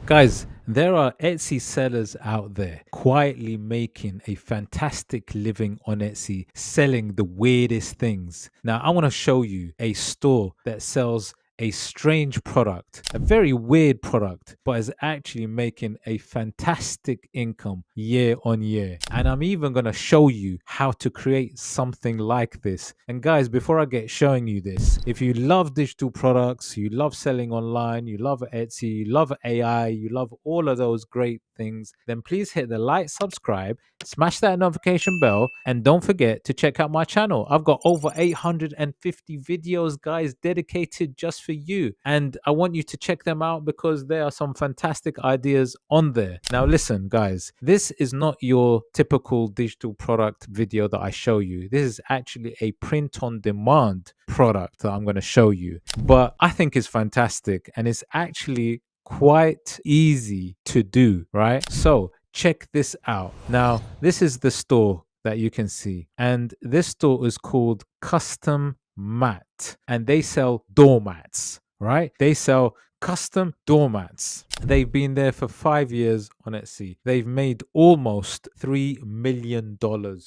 Guys, there are Etsy sellers out there quietly making a fantastic living on Etsy, selling the weirdest things. Now, I want to show you a store that sells a strange product, a very weird product, but is actually making a fantastic income year on year. And I'm even going to show you how to create something like this. And guys, before I get showing you this, if you love digital products, you love selling online, you love Etsy, you love AI, you love all of those great things, then please hit the like, subscribe, smash that notification bell, and don't forget to check out my channel. I've got over 850 videos, guys, dedicated just for you. And I want you to check them out because there are some fantastic ideas on there. Now, listen, guys, this is not your typical digital product video that I show you. This is actually a print on demand product that I'm going to show you. But I think it's fantastic and it's actually quite easy to do, right? So check this out. Now, this is the store that you can see, and this store is called Custom Mat, and they sell doormats, right? They sell custom doormats. They've been there for 5 years on Etsy. They've made almost $3 million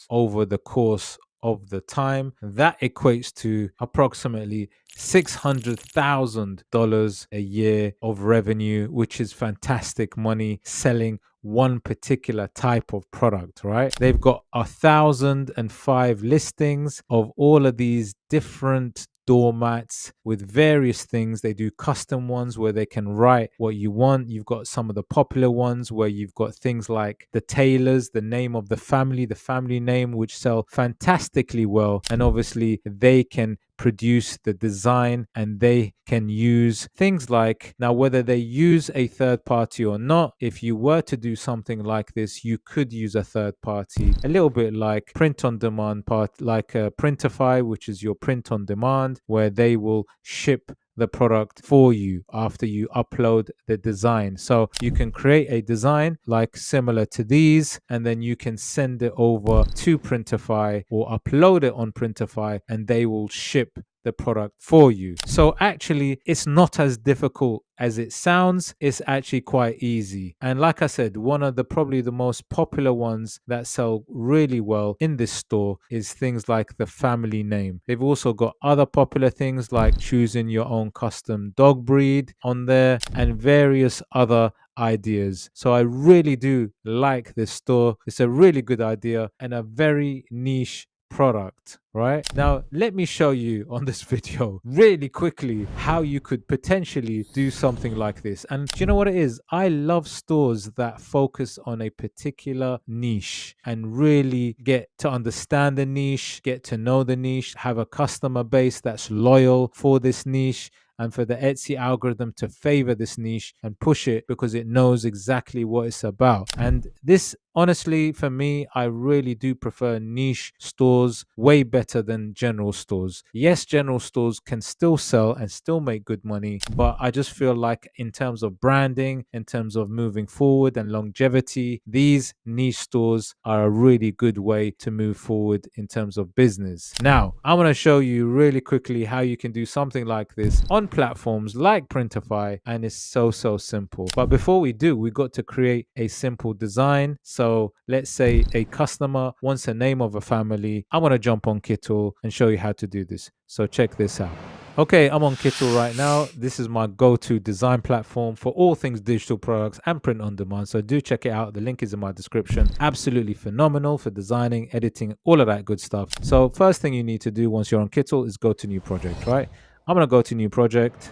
over the course of the time. That equates to approximately $600,000 a year of revenue, which is fantastic money selling one particular type of product, right? They've got 1,005 listings of all of these different doormats with various things. They do custom ones where they can write what you want. You've got some of the popular ones where you've got things like the Taylors, the name of the family name, which sell fantastically well. And obviously they can produce the design and they can use things like, now whether they use a third party or not, if you were to do something like this, you could use a third party, a little bit like print on demand part, like Printify, which is your print on demand, where they will ship the product for you after you upload the design. So you can create a design like similar to these, and then you can send it over to Printify or upload it on Printify, and they will ship the product for you. So actually, it's not as difficult as it sounds. It's actually quite easy. And like I said, one of the probably the most popular ones that sell really well in this store is things like the family name. They've also got other popular things like choosing your own custom dog breed on there and various other ideas. So I really do like this store. It's a really good idea and a very niche product. Right now, let me show you on this video really quickly how you could potentially do something like this. And do you know what it is? I love stores that focus on a particular niche and really get to understand the niche, get to know the niche, have a customer base that's loyal for this niche, and for the Etsy algorithm to favor this niche and push it because it knows exactly what it's about. And this, honestly, for me, I really do prefer niche stores way better than general stores. Yes, general stores can still sell and still make good money, but I just feel like in terms of branding, in terms of moving forward and longevity, these niche stores are a really good way to move forward in terms of business. Now, I'm going to show you really quickly how you can do something like this on platforms like Printify, and it's so simple. But before we do, we got to create a simple design. So let's say a customer wants a name of a family. I'm going to jump on Kittl and show you how to do this. So check this out. Okay, I'm on Kittl right now. This is my go-to design platform for all things digital products and print on demand. So do check it out. The link is in my description. Absolutely phenomenal for designing, editing, all of that good stuff. So first thing you need to do once you're on Kittl is go to new project, right? I'm going to go to new project.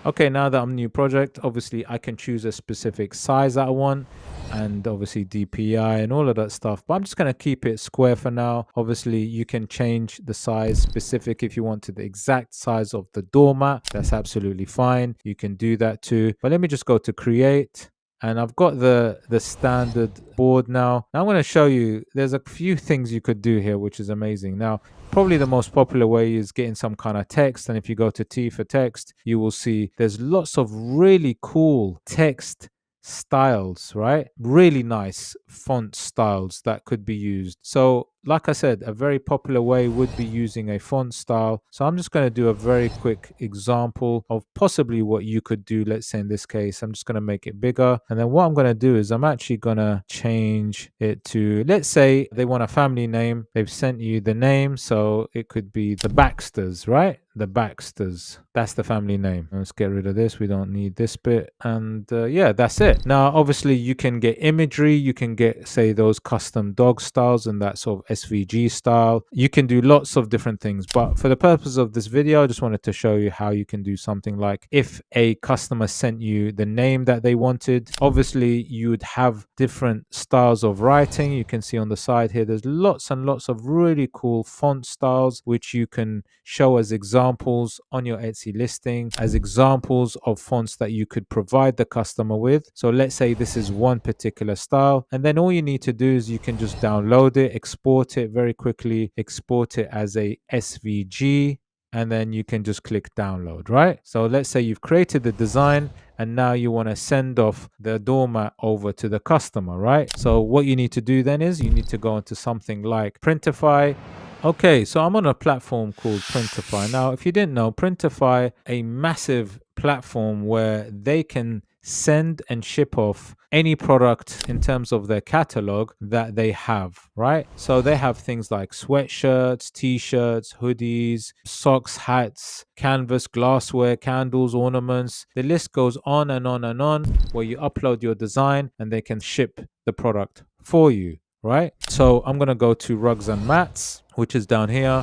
Okay, now that I'm new project, obviously I can choose a specific size that I want and obviously DPI and all of that stuff. But I'm just going to keep it square for now. Obviously, you can change the size specific if you want to the exact size of the doormat. That's absolutely fine. You can do that too. But let me just go to create. And I've got the standard board now. Now I'm going to show you, there's a few things you could do here, which is amazing. Now, probably the most popular way is getting some kind of text. And if you go to T for text, you will see there's lots of really cool text styles, right? Really nice font styles that could be used. So like I said, a very popular way would be using a font style. So I'm just going to do a very quick example of possibly what you could do. Let's say in this case, I'm just going to make it bigger. And then what I'm going to do is I'm actually going to change it to, let's say they want a family name. They've sent you the name. So it could be the Baxters, right? The Baxters. That's the family name. Let's get rid of this. We don't need this bit. And yeah, that's it. Now, obviously, you can get imagery. You can get, say, those custom dog styles and that sort of SVG style. You can do lots of different things. But for the purpose of this video, I just wanted to show you how you can do something like if a customer sent you the name that they wanted, obviously, you would have different styles of writing. You can see on the side here, there's lots and lots of really cool font styles, which you can show as examples on your Etsy listing, as examples of fonts that you could provide the customer with. So let's say this is one particular style, and then all you need to do is you can just download it, export it very quickly, export it as a SVG, and then you can just click download, right? So let's say you've created the design and now you want to send off the doormat over to the customer, right? So what you need to do then is you need to go into something like Printify. Okay, so I'm on a platform called Printify. Now, if you didn't know, Printify, a massive platform where they can send and ship off any product in terms of their catalog that they have, right? So they have things like sweatshirts, t-shirts, hoodies, socks, hats, canvas, glassware, candles, ornaments. The list goes on and on and on, where you upload your design and they can ship the product for you, right? So I'm going to go to rugs and mats, which is down here.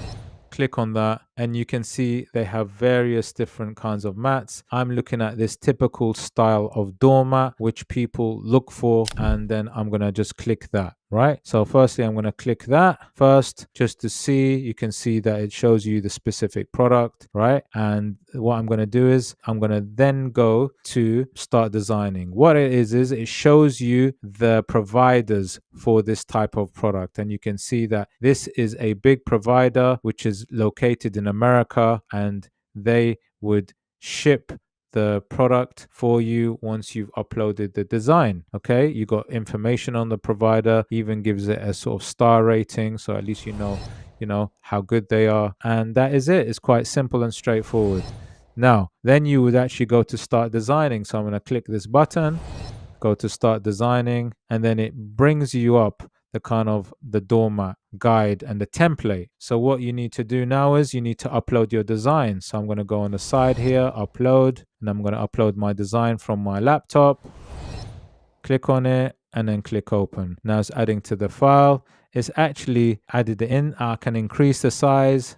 Click on that and you can see they have various different kinds of mats. I'm looking at this typical style of doormat which people look for, and then I'm going to just click that, right? So firstly I'm going to click that first just to see. You can see that it shows you the specific product, right? And what I'm going to do is I'm going to then go to start designing. What it is it shows you the providers for this type of product, and you can see that this is a big provider which is located in America, and they would ship the product for you once you've uploaded the design. Okay, you got information on the provider, even gives it a sort of star rating, so at least you know how good they are. And that is it. It's quite simple and straightforward. Now then you would actually go to start designing. So I'm going to click this button, go to start designing, and then it brings you up the kind of the doormat guide and the template. So what you need to do now is you need to upload your design. So I'm going to go on the side here, upload, and I'm going to upload my design from my laptop. Click on it and then click open. Now it's adding to the file. It's actually added it in. I can increase the size,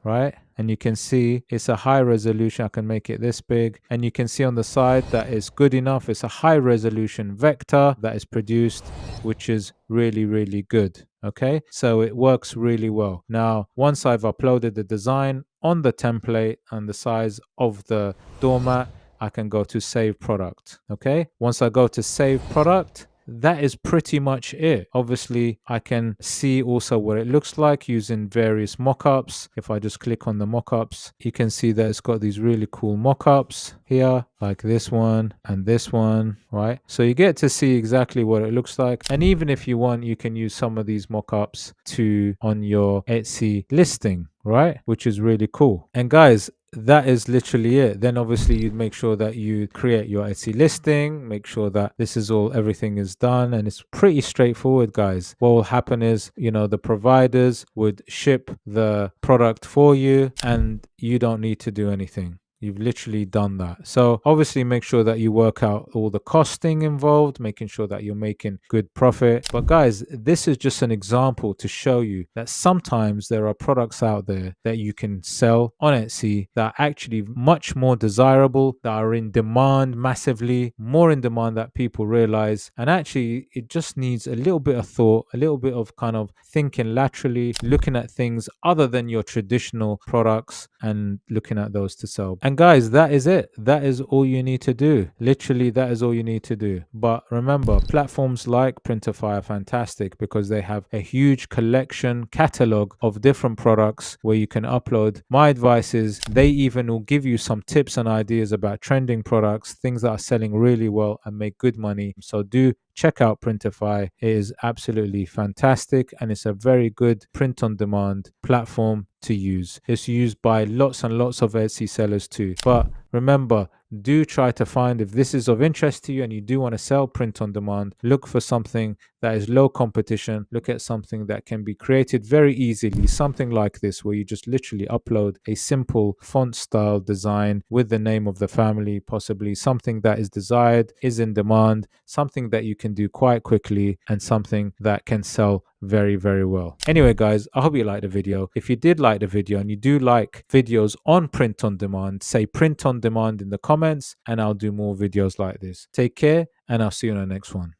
right? And you can see it's a high resolution. I can make it this big, and you can see on the side that it's good enough. It's a high resolution vector that is produced, which is really, really good. Okay, so it works really well. Now, once I've uploaded the design on the template and the size of the doormat, I can go to save product. Okay, once I go to save product, that is pretty much it. Obviously, I can see also what it looks like using various mockups. If I just click on the mockups, you can see that it's got these really cool mockups here, like this one and this one, right? So you get to see exactly what it looks like. And even if you want, you can use some of these mockups on your Etsy listing, right? Which is really cool. And guys, that is literally it. Then obviously you'd make sure that you create your Etsy listing, make sure that this is everything is done, and it's pretty straightforward, guys. What will happen is, the providers would ship the product for you and you don't need to do anything. You've literally done that. So obviously make sure that you work out all the costing involved, making sure that you're making good profit. But guys, this is just an example to show you that sometimes there are products out there that you can sell on Etsy that are actually much more desirable, that are in demand massively, more in demand that people realize. And actually it just needs a little bit of thought, a little bit of kind of thinking laterally, looking at things other than your traditional products and looking at those to sell. And And guys, that is it. That is all you need to do. Literally, that is all you need to do. But remember, platforms like Printify are fantastic because they have a huge collection catalog of different products where you can upload. My advice is they even will give you some tips and ideas about trending products, things that are selling really well and make good money. So do check out Printify. It is absolutely fantastic and it's a very good print on demand platform to use. It's used by lots and lots of Etsy sellers too. But remember, do try to find, if this is of interest to you and you do want to sell print on demand, look for something that is low competition. Look at something that can be created very easily, something like this where you just literally upload a simple font style design with the name of the family, possibly something that is desired, is in demand, something that you can do quite quickly, and something that can sell very, very well. Anyway, guys, I hope you liked the video. If you did like the video and you do like videos on print on demand, say print on demand in the comments and I'll do more videos like this. Take care and I'll see you in the next one.